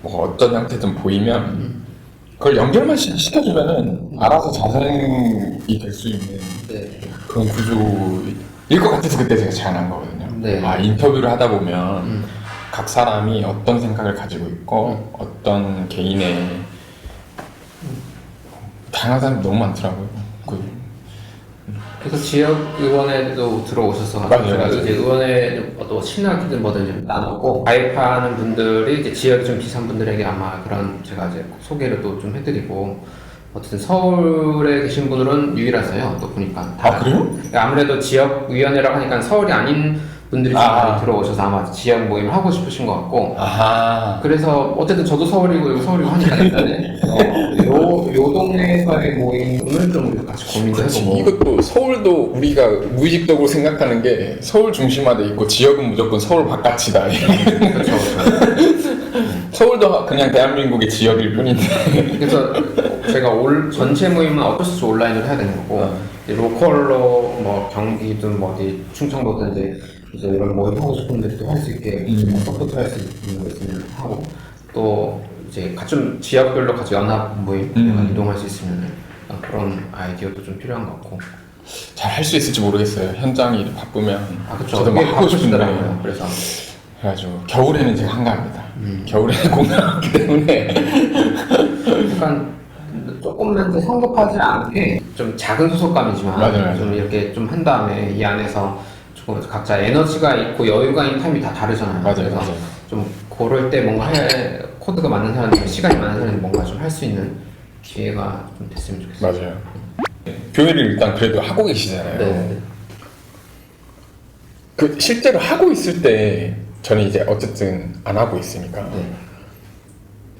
[SPEAKER 2] 뭐 어떤 형태든 보이면 그걸 연결만 시켜주면은 알아서 자생이 될 수 있는 그런 구조일 것 같아서 그때 제가 제안한 거거든요.
[SPEAKER 1] 네.
[SPEAKER 2] 인터뷰를 하다 보면 각 사람이 어떤 생각을 가지고 있고 어떤 개인의 다양한 사람이 너무 많더라고요.
[SPEAKER 1] 그래서 지역 의원에도 들어오셔서 제가 이제 의원에 또 친하기들 뭐든 나누고 가입하는 분들이 이제 지역이 좀 비싼 분들에게 아마 그런 제가 이제 소개를 또 좀 해드리고 어쨌든 서울에 계신 분들은 유일하세요. 또 보니까
[SPEAKER 2] 그래요?
[SPEAKER 1] 아무래도 지역 위원회라고 하니까 서울이 아닌 분들이 좀 많이 들어오셔서 아마 지역 모임을 하고 싶으신 것 같고 그래서 어쨌든 저도 서울이고 서울이고 하니까 일단은 요 동네에서의 모임을 좀 우리가 같이 고민도 해보고
[SPEAKER 2] 이것도 서울도 우리가 무의식적으로 생각하는 게 서울 중심화돼 있고 지역은 무조건 서울 바깥이다.
[SPEAKER 1] 그렇죠.
[SPEAKER 2] 서울도 그냥 대한민국의 지역일 뿐인데
[SPEAKER 1] 그래서 제가 전체 모임은 어쩔 수 없이 온라인으로 해야 되는 거고 이제 로컬로 뭐 경기든 뭐 어디 충청도든 이제 이런 모임 하고 싶은 분들도 할 수 있게 서포트 할 수 있는 거 있으면 하고 또 이제 좀 지역별로 같이 연합 모임 이동할 수 있으면 그런 아이디어도 좀 필요한 것 같고
[SPEAKER 2] 잘 할 수 있을지 모르겠어요. 현장이 바쁘면
[SPEAKER 1] 그렇죠.
[SPEAKER 2] 저도 막 하고 싶은데
[SPEAKER 1] 그래서
[SPEAKER 2] 그래가지고 겨울에는 제가 한가합니다. 겨울에는 공연하기 때문에
[SPEAKER 1] 약간 조금만 더 성급하지 않게 좀 작은 소속감이지만
[SPEAKER 2] 맞아요.
[SPEAKER 1] 좀 이렇게 좀 한 다음에 이 안에서 조금 각자 에너지가 있고 여유가 있는 타임이 다 다르잖아요. 그래서 좀 그럴 때 뭔가 코드가 맞는 사람들, 시간이 맞는 사람이 뭔가 좀 할 수 있는 기회가 좀 됐으면 좋겠어요.
[SPEAKER 2] 맞아요. 교회를 일단 그래도 하고 계시잖아요.
[SPEAKER 1] 네.
[SPEAKER 2] 그 실제로 하고 있을 때 저는 이제 어쨌든 안 하고 있으니까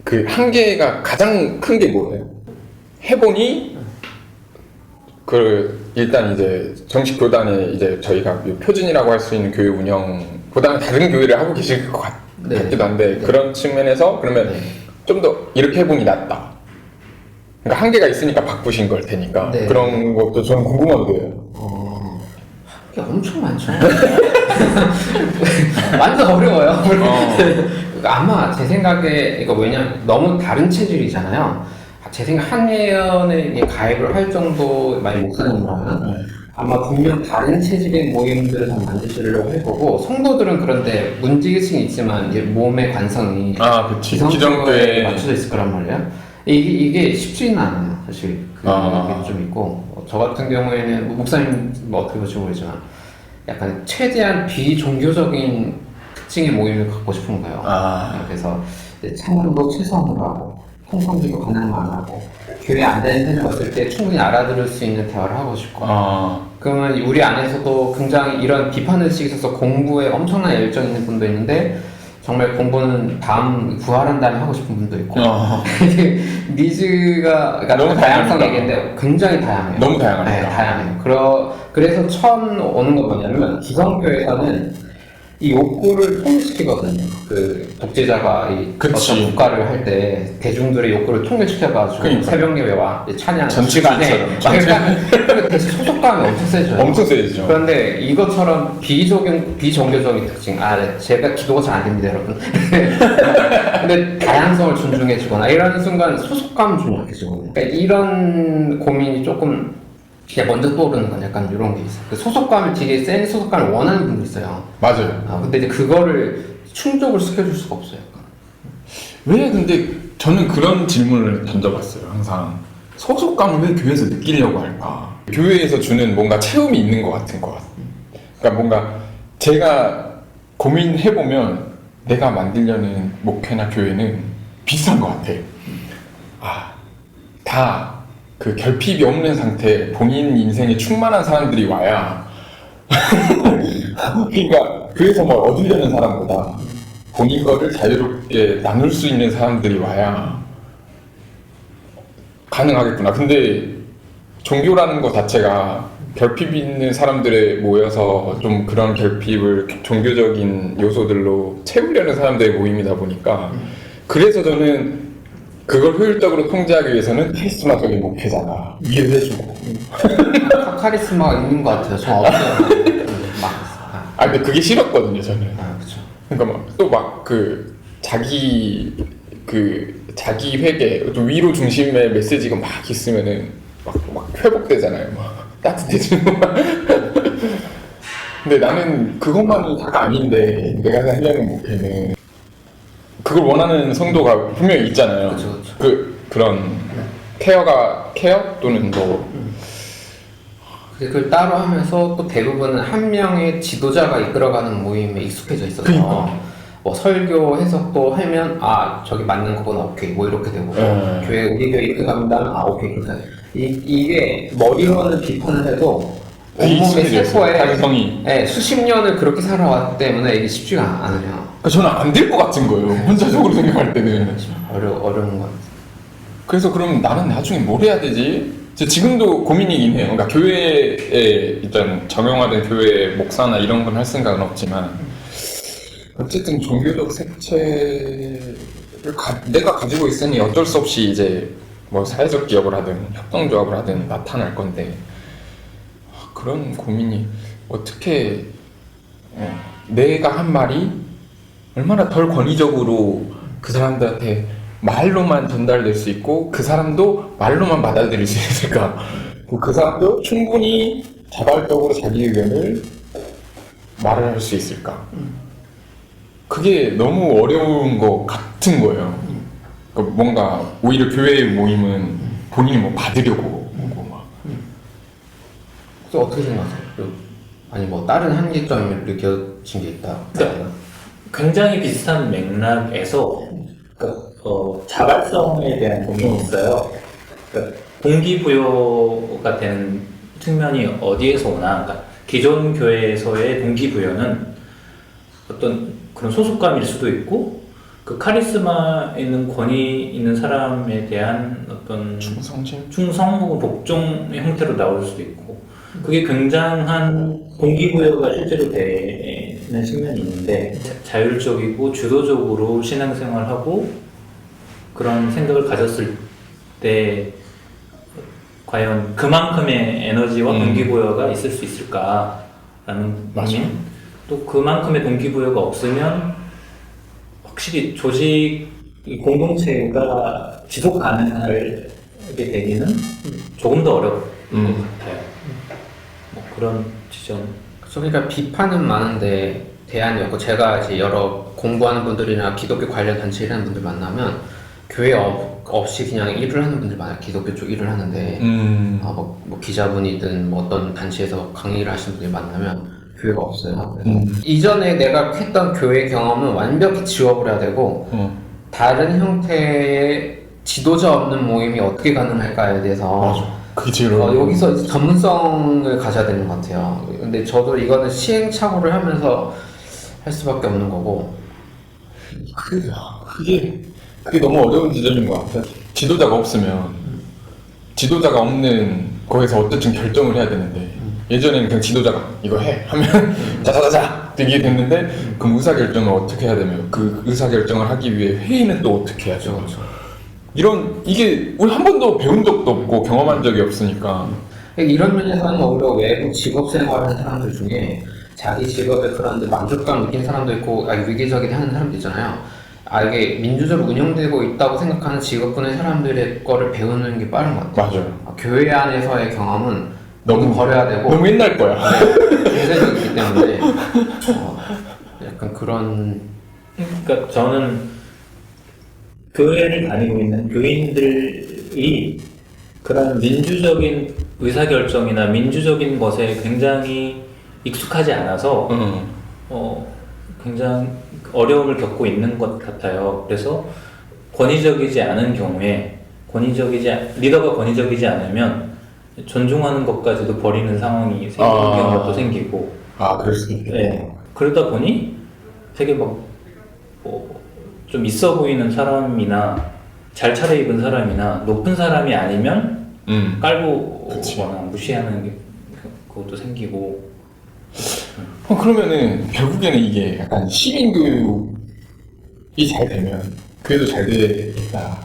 [SPEAKER 2] 그 한계가 가장 큰 게 뭐예요? 해보니 일단 이제 정식 교단에 이제 저희가 표준이라고 할 수 있는 교회 운영보다는 다른 교회를 하고 계실 것 같기도 한데 그런 측면에서 그러면 좀 더 이렇게 해보니 낫다. 그러니까 한계가 있으니까 바꾸신 걸 테니까 그런 것도 저는 궁금하고요.
[SPEAKER 1] 한계 엄청 많죠. 완전 어려워요. 아마 제 생각에 이거 왜냐면 너무 다른 체질이잖아요. 제 생각 한예연에 가입을 할 정도 만약 목사님이라면 아마 분명 다른 체질의 모임들을 다 만드시려고 할 거고 성도들은 그런데 문제의식이 있지만 이제 몸의 관성이 기성교에 맞춰져 있을 거란 말이에요. 이게 쉽지는 않아요. 사실 그게 좀 있고 저 같은 경우에는 목사님 어떻게 보시고 모르지만 약간 최대한 비종교적인 특징의 모임을 갖고 싶은 거예요. 그래서 찬양도 최소한으로 하고 통성기도 가능한 안 하고 교회 안 되는 사람이 왔을 때 충분히 알아들을 수 있는 대화를 하고 싶고 그러면 우리 안에서도 굉장히 이런 비판의식이 있어서 공부에 엄청난 열정 있는 분도 있는데 정말 공부는 부활한 다음에 하고 싶은 분도 있고 니즈가 그러니까 너무 다양성 얘기인데 굉장히 다양해요.
[SPEAKER 2] 너무 다양하니까.
[SPEAKER 1] 네, 다양해요. 그래서 처음 오는 건 뭐냐면 기성교회에서는 이 욕구를 통일시키거든요. 그 독재자가 이
[SPEAKER 2] 그치.
[SPEAKER 1] 어떤 국가를 할 때 대중들의 욕구를 통일시켜가지고
[SPEAKER 2] 그러니까.
[SPEAKER 1] 새벽 예배와 찬양
[SPEAKER 2] 전치기처럼.
[SPEAKER 1] 그러니까 대신 소속감이 엄청 세져요.
[SPEAKER 2] 엄청 세지죠.
[SPEAKER 1] 그런데 이것처럼 비종교적인 특징, 네, 제가 기도가 잘 안 됩니다, 여러분. 근데 다양성을 존중해주거나 이런 순간 소속감은 좀 약해지거든요. 그러니까 이런 고민이 조금 그냥 먼저 떠오르는 건 약간 이런 게 있어요. 그 소속감을 되게 센 소속감을 원하는 분도 있어요.
[SPEAKER 2] 맞아요.
[SPEAKER 1] 근데 이제 그거를 충족을 시켜줄 수가 없어요.
[SPEAKER 2] 왜 근데 저는 그런 질문을 던져봤어요. 항상 소속감을 왜 교회에서 느끼려고 할까? 교회에서 주는 뭔가 체험이 있는 것 같은 것 같아요. 그러니까 뭔가 제가 고민해보면 내가 만들려는 목회나 교회는 비슷한 것 같아. 다 그 결핍이 없는 상태, 본인 인생에 충만한 사람들이 와야 그러니까 교회에서 뭘 얻으려는 사람보다 본인 거를 자유롭게 나눌 수 있는 사람들이 와야 가능하겠구나. 근데 종교라는 것 자체가 결핍이 있는 사람들에 모여서 좀 그런 결핍을 종교적인 요소들로 채우려는 사람들의 모임이다 보니까 그래서 저는 그걸 효율적으로 통제하기 위해서는 카리스마적인 목회자가 이해를 해주고
[SPEAKER 1] 카리스마가 있는 것 같아요. 저 없어요.
[SPEAKER 2] 근데 그게 싫었거든요 저는.
[SPEAKER 1] 그렇죠.
[SPEAKER 2] 그러니까 막 또 막 그 자기 회개 또 위로 중심의 메시지가 막 있으면은 막 회복되잖아요. 막 따뜻해지는 거. 근데 나는 그것만이 다가 아닌데 내가 하려는 목회는 그걸 원하는 성도가 분명히 있잖아요.
[SPEAKER 1] 그렇죠.
[SPEAKER 2] 그런 케어 또는 뭐
[SPEAKER 1] 그걸 따로 하면서 또 대부분은 한 명의 지도자가 이끌어가는 모임에 익숙해져 있어서
[SPEAKER 2] 그러니까.
[SPEAKER 1] 뭐 설교 해석도 하면 저기 맞는 거구나 오케이 뭐 이렇게 되고 교회 우리 교회 이렇게 갑니다 오케이 그러니까 이게 머리로는 비판을 해도 온몸의 세포에 수십 년을 그렇게 살아왔기 때문에 이게 쉽지가 않아요.
[SPEAKER 2] 저는 안 될 것 같은 거예요. 혼자적으로 생각할 때는
[SPEAKER 1] 어려운 것 같아요.
[SPEAKER 2] 그래서 그럼 나는 나중에 뭘 해야 되지? 지금도 고민이긴 해요. 그러니까 교회에 일단 정형화된 교회 목사나 이런 건 할 생각은 없지만 어쨌든 종교적 색채를 내가 가지고 있으니 어쩔 수 없이 이제 뭐 사회적 기업을 하든 협동조합을 하든 나타날 건데 그런 고민이 어떻게 내가 한 말이 얼마나 덜 권위적으로 그 사람들한테 말로만 전달될 수 있고 그 사람도 말로만 받아들일 수 있을까? 그 사람도 충분히 자발적으로 자기 의견을 말을 할 수 있을까? 그게 너무 어려운 것 같은 거예요. 그러니까 뭔가 오히려 교회의 모임은 본인이 뭐 받으려고 오고 막.
[SPEAKER 1] 그래서 어떻게 생각하세요? 아니 뭐 다른 한계점이 느껴진 게 있다.
[SPEAKER 3] 굉장히 비슷한 맥락에서 자발성에 대한 고민이 있어요. 그러니까 동기부여가 되는 측면이 어디에서 오나? 그러니까 기존 교회에서의 동기부여는 어떤 그런 소속감일 수도 있고 그 카리스마 있는 권위 있는 사람에 대한 어떤 충성 혹은 복종의 형태로 나올 수도 있고 그게 굉장한 동기부여가 실제로 되는 측면이 있는데 자율적이고 주도적으로 신앙생활하고 그런 생각을 가졌을 때 과연 그만큼의 에너지와 동기부여가 있을 수 있을까라는 고민 또 그만큼의 동기부여가 없으면 확실히 조직 공동체가 지속 가능하게 되기는 조금 더 어려운 것 같아요. 뭐 그런 지점.
[SPEAKER 1] 그러니까 비판은 많은데 대안이 없고 제가 이제 여러 공부하는 분들이나 기독교 관련 단체 일하는 분들 만나면 교회 없이 그냥 일을 하는 분들 많아요. 기독교 쪽 일을 하는데 뭐 기자분이든 뭐 어떤 단체에서 강의를 하시는 분들 만나면 교회가 없어요. 이전에 내가 했던 교회 경험은 완벽히 지워버려야 되고 다른 형태의 지도자 없는 모임이 어떻게 가능할까에 대해서
[SPEAKER 2] 그게 제일
[SPEAKER 1] 여기서 이제 전문성을 가져야 되는 것 같아요. 근데 저도 이거는 시행착오를 하면서 할 수밖에 없는 거고
[SPEAKER 2] 그게 너무 어려운 지점인 것 같아요. 지도자가 없으면 지도자가 없는 거기서 어쨌든 결정을 해야 되는데 예전에는 그냥 지도자가 이거 해 하면 자자자자 되게 됐는데 그럼 의사결정을 어떻게 해야 되며 그 의사결정을 하기 위해 회의는 또 어떻게 해야죠?
[SPEAKER 1] 그렇죠.
[SPEAKER 2] 이런 이게 우리 한 번도 배운 적도 없고 경험한 적이 없으니까
[SPEAKER 1] 이런 면에서는 오히려 외부 직업 생활하는 사람들 중에 자기 직업에 그런 만족감 느끼는 사람도 있고 위기적인 하는 사람도 있잖아요. 이게 민주적으로 운영되고 있다고 생각하는 직업군의 사람들의 거를 배우는 게 빠른 것 같아요.
[SPEAKER 2] 맞아요.
[SPEAKER 1] 교회 안에서의 경험은 너무 버려야 되고
[SPEAKER 2] 너무 옛날 거야.
[SPEAKER 1] 대세적이기 때문에 약간 그런.
[SPEAKER 3] 그러니까 저는 교회를 다니고 있는 교인들이 그런 민주적인 의사결정이나 민주적인 것에 굉장히 익숙하지 않아서 굉장히 어려움을 겪고 있는 것 같아요. 그래서 권위적이지 않은 경우에 리더가 권위적이지 않으면 존중하는 것까지도 버리는 상황이 생기는 경우가 또 생기고
[SPEAKER 2] 그럴 수 있겠네요.
[SPEAKER 3] 네. 그러다 보니 되게 좀 있어 보이는 사람이나 잘 차려입은 사람이나 높은 사람이 아니면 깔고 오거나 무시하는 게 그것도 생기고.
[SPEAKER 2] 그러면은 결국에는 이게 약간 시민교육이 잘 되면 교회도 잘 되겠다.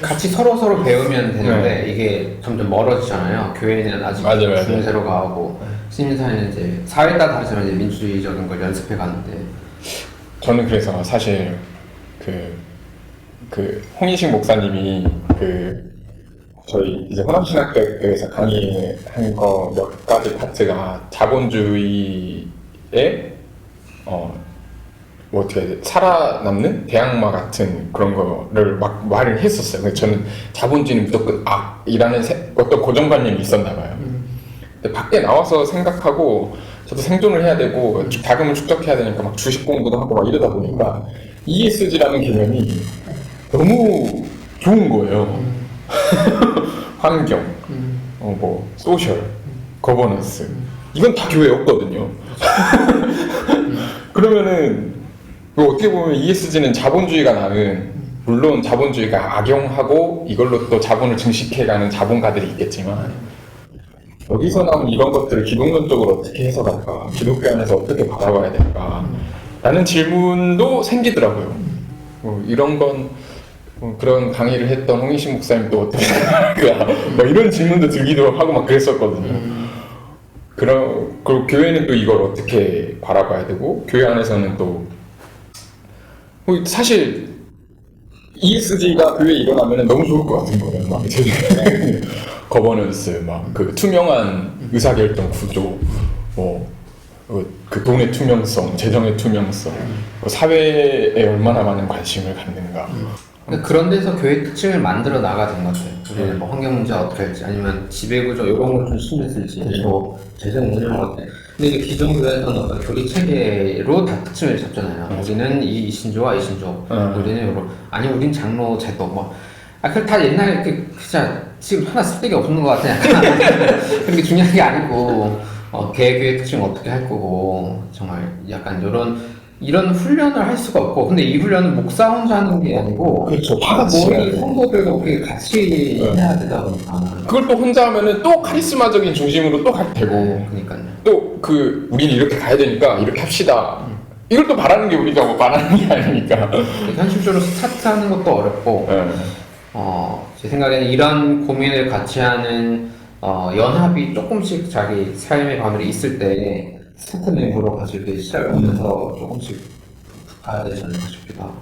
[SPEAKER 1] 같이 서로 배우면 되는데 이게 점점 멀어지잖아요. 교회는 아직
[SPEAKER 2] 맞아요.
[SPEAKER 1] 중세로 가고 시민사회는 이제 사회에 따라 다르지만 이제 민주주의적인 걸 연습해 가는데.
[SPEAKER 2] 저는 그래서 사실 홍인식 목사님이 저희 이제 호남신학교에서 강의한 거 몇 가지 파트가 자본주의의 어떻게 해야 돼? 살아남는 대항마 같은 그런 거를 막 말을 했었어요. 근데 저는 자본주의는 무조건 악이라는 어떤 고정관념이 있었나 봐요. 근데 밖에 나와서 생각하고 저도 생존을 해야 되고 자금을 축적해야 되니까 막 주식 공부도 하고 막 이러다 보니까 ESG라는 개념이 너무 좋은 거예요. 환경, 소셜, 거버넌스 이건 다 교회에 없거든요. 그러면은 어떻게 보면 ESG는 자본주의가 나는 물론 자본주의가 악용하고 이걸로 또 자본을 증식해가는 자본가들이 있겠지만 여기서 나온 이런 것들을 기독론적으로 어떻게 해석할까? 기독교 안에서 어떻게 바라봐야 될까? 라는 질문도 생기더라고요. 이런 건 그런 강의를 했던 홍인식 목사님도 어떻게 생각할까? 이런 질문도 들기도 하고 막 그랬었거든요. 그리고 교회는 또 이걸 어떻게 바라봐야 되고 교회 안에서는 또 사실 ESG가 교회에 일어나면 너무 좋을 것 같은 거예요. 막 거버넌스, 투명한 의사결정 구조, 그 돈의 투명성, 재정의 투명성, 사회에 얼마나 많은 관심을 갖는가.
[SPEAKER 1] 그런 데서 교회 특징을 만들어 나가야 되는 것 같아요. 우리는 환경 문제 어떻게 할지, 아니면 지배구조 이런 걸 좀 신경 쓸지, 재정 운영을 어때. 근데 이게 기존 교회에서는 어떤 교리 체계로 다 특징을 잡잖아요. 우리는 이 신조와 이 신조, 우리는 요런, 아니 우린 장로 제도 그게 다 옛날에 진짜 지금 하나 쓸데기 없는 것 같아. 그런 게 중요한 게 아니고 개교의 특징 어떻게 할 거고 정말 약간 이런 훈련을 할 수가 없고, 근데 이 훈련은 목사 혼자 하는 게 아니고
[SPEAKER 2] 그렇죠. 다 같이 해야
[SPEAKER 1] 모든
[SPEAKER 2] 돼.
[SPEAKER 1] 성도들과 같이 해야 되다 보니까.
[SPEAKER 2] 그걸 또 혼자 하면은 또 카리스마적인 중심으로 또 가도 되고
[SPEAKER 1] 그러니까요.
[SPEAKER 2] 또 우리는 이렇게 가야 되니까 이렇게 합시다. 이걸 또 바라는 게 우리가 바라는 게 아니니까.
[SPEAKER 1] 현실적으로 스타트하는 것도 어렵고, 제 생각에는 이런 고민을 같이 하는 연합이 조금씩 자기 삶의 바늘이 있을 때 스타트 멤버로 가지고 이렇게 시작하면서 조금씩 가야 되지 않을까 싶기도 하고.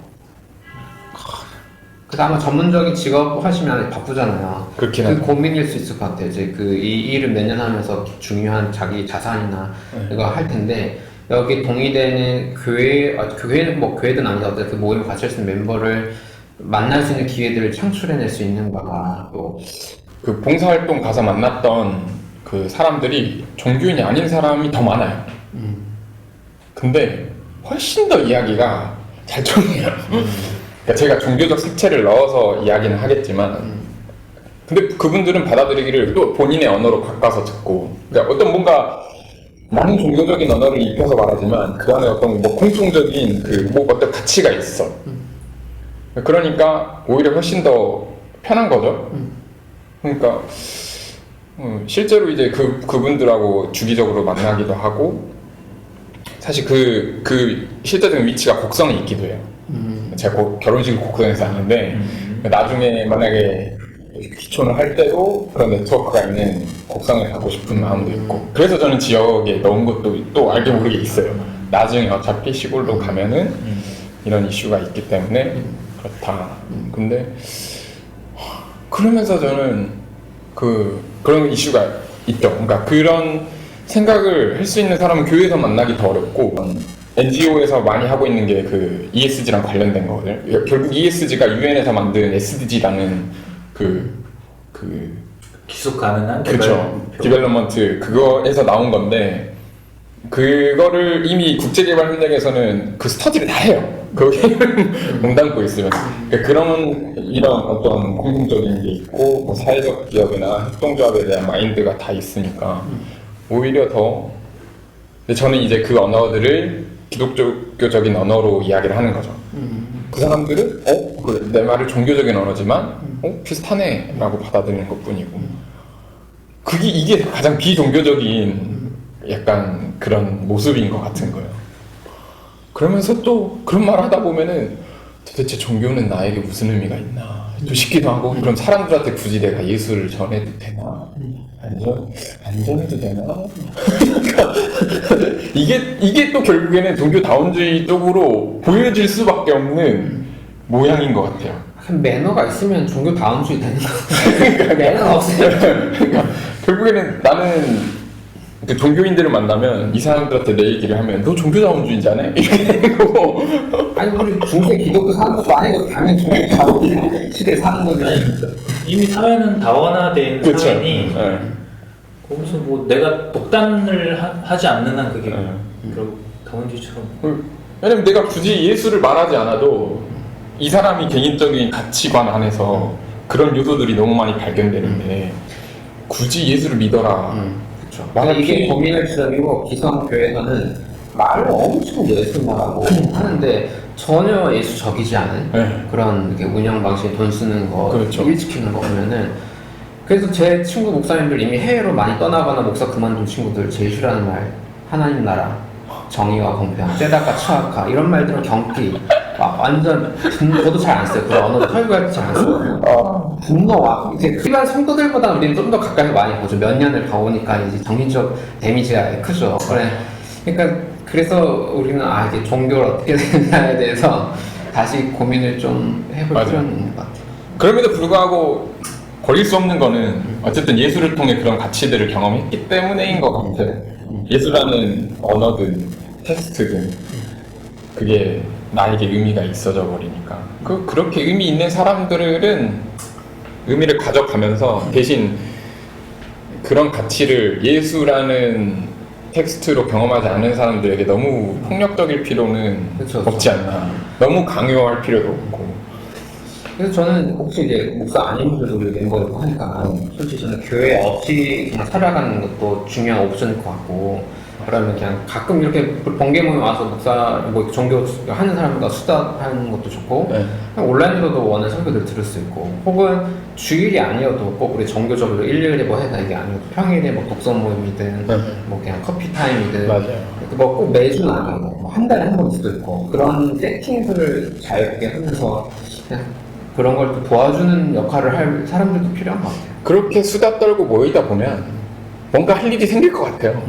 [SPEAKER 1] 그 다음에 전문적인 직업 하시면 바쁘잖아요.
[SPEAKER 2] 그렇긴
[SPEAKER 1] 그
[SPEAKER 2] 하죠.
[SPEAKER 1] 고민일 수 있을 것 같아요. 이제 이 일을 몇 년 하면서 중요한 자기 자산이나 이거 할 텐데, 여기 동의되는 교회는 교회든 아니든 그 모임을 같이 할 수 있는 멤버를 만날 수 있는 기회들을 창출해낼 수 있는가. 또
[SPEAKER 2] 그 봉사활동 가서 만났던 그 사람들이 종교인이 아닌 사람이 더 많아요. 근데 훨씬 더 이야기가 잘 통해요. 그러니까 제가 종교적 색채를 넣어서 이야기는 하겠지만, 근데 그분들은 받아들이기를 또 본인의 언어로 바꿔서 듣고, 그러니까 어떤 뭔가 많은 종교적인 언어를 입혀서 말하지만 그 안에 어떤 공통적인 어떤 가치가 있어. 그러니까 오히려 훨씬 더 편한 거죠. 그러니까 실제로 이제 그분들하고 주기적으로 만나기도 하고 사실 그 실제적인 위치가 곡성에 있기도 해요. 제가 결혼식을 곡성에서 하는데 나중에 만약에 귀촌을 할 때도 그런 네트워크가 있는 곡성에 가고 싶은 마음도 있고 그래서 저는 지역에 넣은 것도 또 알게 모르게 있어요. 나중에 어차피 시골로 가면은 이런 이슈가 있기 때문에 그렇다. 근데 그러면서 저는 그런 이슈가 있죠. 그러니까 그런 생각을 할 수 있는 사람은 교회에서 만나기 더 어렵고 NGO에서 많이 하고 있는 게 그 ESG랑 관련된 거거든요. 결국 ESG가 UN에서 만든 SDG라는
[SPEAKER 3] 지속 가능한
[SPEAKER 2] 그렇죠. 디벨롭먼트 그거에서 나온 건데 그거를 이미 국제개발협력에서는 그 스터디를 다 해요. 거기는 몸담고 있으면 그런 이런 어떤 공통적인 게 있고 뭐 사회적 기업이나 협동조합에 대한 마인드가 다 있으니까 오히려 더 근데 저는 이제 그 언어들을 기독교적인 언어로 이야기를 하는 거죠. 그 사람들은 그래, 내 말을 종교적인 언어지만 비슷하네 라고 받아들이는 것 뿐이고 이게 가장 비종교적인 약간 그런 모습인 것 같은 거예요. 그러면서 또 그런 말 하다 보면은 도대체 종교는 나에게 무슨 의미가 있나 또 싶기도 하고 그럼 사람들한테 굳이 내가 예수를 전해도 되나 안 전해도 되나 이게 또 결국에는 종교다운주의 쪽으로 보여질 수밖에 없는 모양인 것 같아요.
[SPEAKER 1] 매너가 있으면 종교다운주의 되는 거 매너가 없으면
[SPEAKER 2] 그러니까 결국에는 나는 그 종교인들을 만나면 이 사람들한테 내 얘기를 하면 너 종교다운주의자네? 이렇게 되는 거고
[SPEAKER 1] 아니 우리 중세 기독교 사는 것도 아니고 당연히 종교다운주의 시대에 사는 거지.
[SPEAKER 3] 이미 사회는 다원화된
[SPEAKER 2] 그렇죠.
[SPEAKER 3] 사회니
[SPEAKER 2] 네.
[SPEAKER 3] 거기서 뭐 내가 독단을 하지 않는 한 그게
[SPEAKER 2] 네.
[SPEAKER 3] 결국 다원주의처럼
[SPEAKER 2] 왜냐면 내가 굳이 예수를 말하지 않아도 이 사람이 개인적인 가치관 안에서 그런 요소들이 너무 많이 발견되는데 굳이 예수를 믿어라
[SPEAKER 1] 그렇죠.
[SPEAKER 2] 말할
[SPEAKER 1] 이게
[SPEAKER 2] 필요-
[SPEAKER 1] 고민할 지점이고 기성교회에서는 말을 엄청 예수말하고 하는데 전혀 예수적이지 않은
[SPEAKER 2] 네.
[SPEAKER 1] 그런 이렇게 운영 방식, 돈 쓰는 거,
[SPEAKER 2] 그렇죠.
[SPEAKER 1] 일 지키는 거 보면은 그래서 제 친구 목사님들 이미 해외로 많이 떠나거나 목사 그만둔 친구들 제일 싫어하는 말 하나님 나라, 정의와 공평, 째다가 추악하 이런 말들은 경기 막 완전 저도 잘 안 써요. 그런 언어도 털구할 잘 안 써요. 분노와 이제 일반 성도들보다 우리는 좀 더 가까이 많이 보죠. 몇 년을 가보니까 이제 정신적 데미지가 크죠. 그러니까 그래서 우리는 이게 종교를 어떻게 되느냐에 대해서 다시 고민을 좀 해볼
[SPEAKER 2] 맞아요.
[SPEAKER 1] 필요는 있는 것 같아요.
[SPEAKER 2] 그럼에도 불구하고 버릴 수 없는 거는 어쨌든 예수를 통해 그런 가치들을 경험했기 때문에인 것 같아요. 예수라는 언어든 텍스트든 그게 나에게 의미가 있어져 버리니까 그렇게 의미 있는 사람들은 의미를 가져가면서 대신 그런 가치를 예수라는 텍스트로 경험하지 않은 사람들에게 너무 폭력적일 필요는
[SPEAKER 1] 그쵸.
[SPEAKER 2] 없지 않나. 너무 강요할 필요도 없고.
[SPEAKER 1] 그래서 저는 혹시 이제 목사 아닌 분들도 우리 멤버고 하니까 솔직히 저는 교회 없이 그냥 살아가는 것도 중요한 옵션일 것 같고 그러면 그냥 가끔 이렇게 번개 모임 와서 목사 뭐 종교 하는 사람보다 수다하는 것도 좋고
[SPEAKER 2] 네.
[SPEAKER 1] 그냥 온라인으로도 원하는 설교들 들을 수 있고 혹은 주일이 아니어도 꼭 우리 정교적으로 일요일에 뭐 해야 이게 아니어도 평일에 뭐 독서 모임이든
[SPEAKER 2] 네.
[SPEAKER 1] 뭐 그냥 커피 타임이든
[SPEAKER 2] 맞아요.
[SPEAKER 1] 뭐 꼭 매주는 아니고 뭐 한 달에 한 번 수도 있고 그런 세팅들을 자유롭게 하면서 그냥 그런 걸 또 도와주는 역할을 할 사람들도 필요한 것 같아요.
[SPEAKER 2] 그렇게 수다 떨고 모이다 보면 뭔가 할 일이 생길 것 같아요.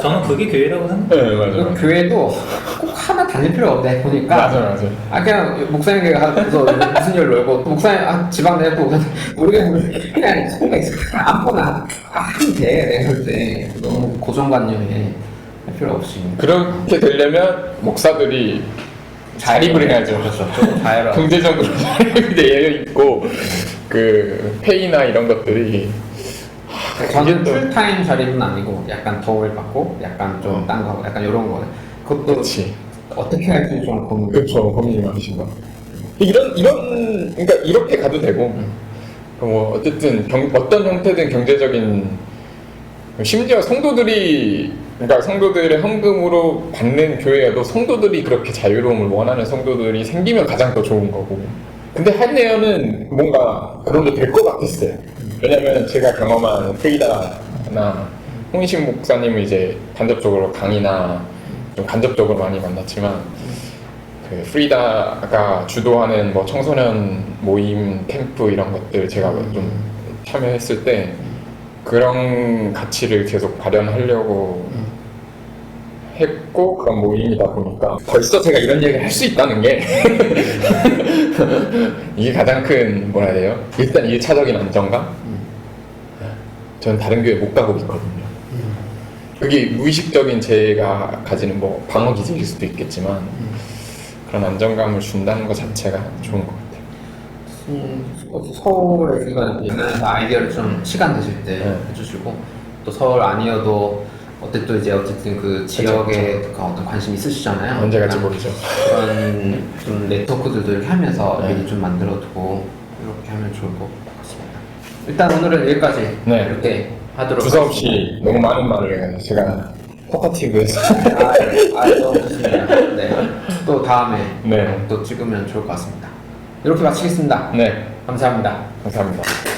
[SPEAKER 3] 저는 그게 교회라고 생각해요.
[SPEAKER 2] 네, 맞아요.
[SPEAKER 1] 그 교회도 꼭 하나 다닐 필요가 없네 보니까.
[SPEAKER 2] 맞아요.
[SPEAKER 1] 그냥 목사님께 가서 무슨 일 놀고 또 목사님 지방 내고 모르겠는데 그냥 아무거나 하면 돼. 내가 볼 때 너무 고정관념에 할 필요 없이.
[SPEAKER 2] 그렇게 되려면 목사들이 자립을 해야죠.
[SPEAKER 1] 그렇죠. 조금 자유로워.
[SPEAKER 2] 경제적으로 자립이 되어 있고 그 페이나 이런 것들이
[SPEAKER 1] 저는
[SPEAKER 2] 또-
[SPEAKER 1] 풀타임 자립은 아니고 약간 도움을 받고 약간 좀 딴 거 하고 약간 이런 거는 그것도
[SPEAKER 2] 그렇지.
[SPEAKER 1] 어떻게 할지 좀 고민.
[SPEAKER 2] 그렇죠. 고민이 많으신 거. 그러니까 이렇게 가도 되고 뭐 어쨌든 어떤 형태든 경제적인 심지어 그러니까 성도들의 헌금으로 받는 교회여도 성도들이 그렇게 자유로움을 원하는 성도들이 생기면 가장 더 좋은 거고. 근데 한내연은 뭔가 그런 게 될 것 같았어요. 왜냐면 제가 경험한 프리다나 홍인식 목사님은 이제 간접적으로 강의나 좀 간접적으로 많이 만났지만 그 프리다가 주도하는 뭐 청소년 모임 캠프 이런 것들 제가 좀 참여했을 때 그런 가치를 계속 발현하려고 했고 그런 모임이다 보니까 벌써 제가 이런 얘기를 할 수 있다는 게 이게 가장 큰 뭐라 해야 돼요? 일단 1차적인 안정감? 저는 다른 교회 못 가고 있거든요. 그게 무의식적인 제가 가지는 뭐 방어 기질일 수도 있겠지만 그런 안정감을 준다는 것 자체가 좋은 것 같아요.
[SPEAKER 1] 서울에 이건 아이디어를 좀 시간 되실 때
[SPEAKER 2] 네.
[SPEAKER 1] 해주시고 또 서울 아니어도 어쨌든 그 지역에 그 어떤 관심 있으시잖아요.
[SPEAKER 2] 언제 갈지 모르죠.
[SPEAKER 1] 그런 좀 네트워크들도 이렇게 하면서
[SPEAKER 2] 네.
[SPEAKER 1] 미리 좀 만들어두고 이렇게 하면 좋을 것 같습니다. 일단 오늘은 여기까지
[SPEAKER 2] 네.
[SPEAKER 1] 이렇게 하도록
[SPEAKER 2] 두서 없이 너무 많은 말을 해가지고 제가 포커티브에서
[SPEAKER 1] 너무 좋습니다. 네. 또 다음에
[SPEAKER 2] 네.
[SPEAKER 1] 또 찍으면 좋을 것 같습니다. 이렇게 마치겠습니다.
[SPEAKER 2] 네,
[SPEAKER 1] 감사합니다.
[SPEAKER 2] 감사합니다.